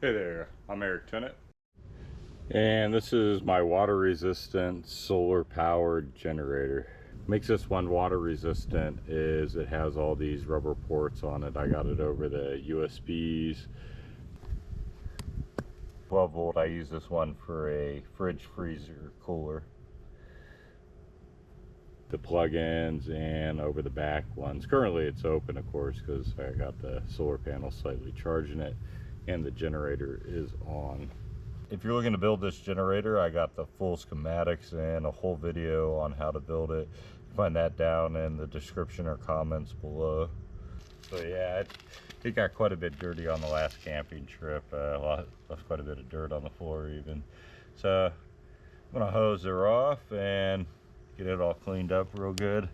Hey there, I'm Tennant, and this is my water resistant solar powered generator. Makes this one water resistant is it has all these rubber ports on it. I got it over the USBs. 12 volt. I use this one for a fridge, freezer, cooler. The plug-ins and over the back ones. Currently it's open, of course, because I got the solar panel slightly charging it and the generator is on. If you're looking to build this generator, I got the full schematics and a whole video on how to build it. You can find that down in the description or comments below. So yeah, it got quite a bit dirty on the last camping trip. Left quite a bit of dirt on the floor even. So I'm gonna hose her off and get it all cleaned up real good.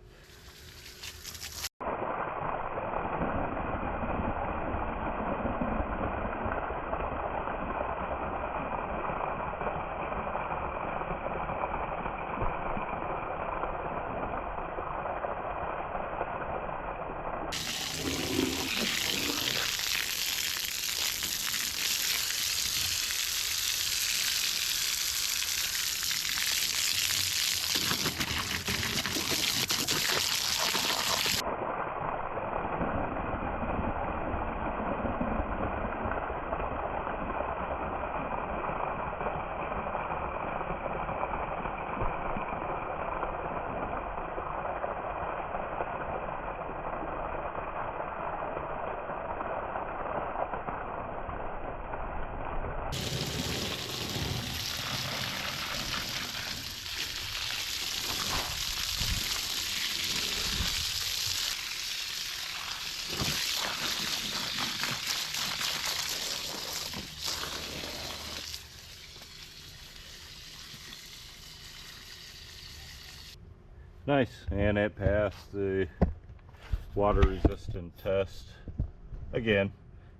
Nice, and it passed the water resistant test again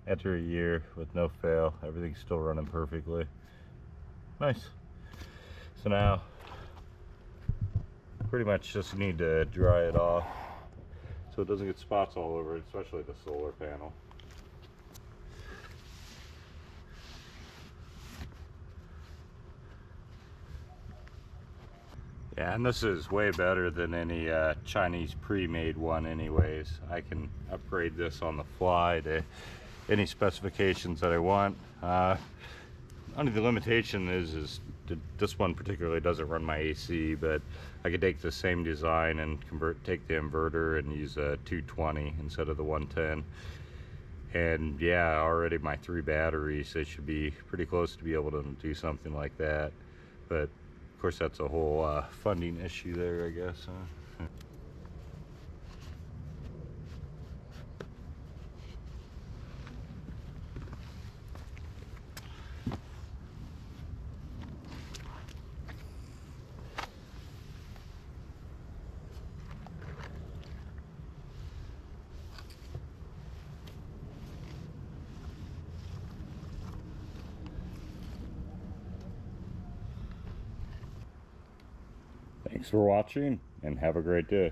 after a year with no fail. Everything's still running perfectly. Nice. So now pretty much just need to dry it off so it doesn't get spots all over it, especially the solar panel. Yeah, and this is way better than any Chinese pre-made one anyways. I can upgrade this on the fly to any specifications that I want. Only the limitation is this one particularly doesn't run my AC, but I could take the same design and take the inverter and use a 220 instead of the 110. And yeah, already my 3 batteries, they should be pretty close to be able to do something like that. But of course, that's a whole funding issue there, I guess. Thanks for watching and have a great day.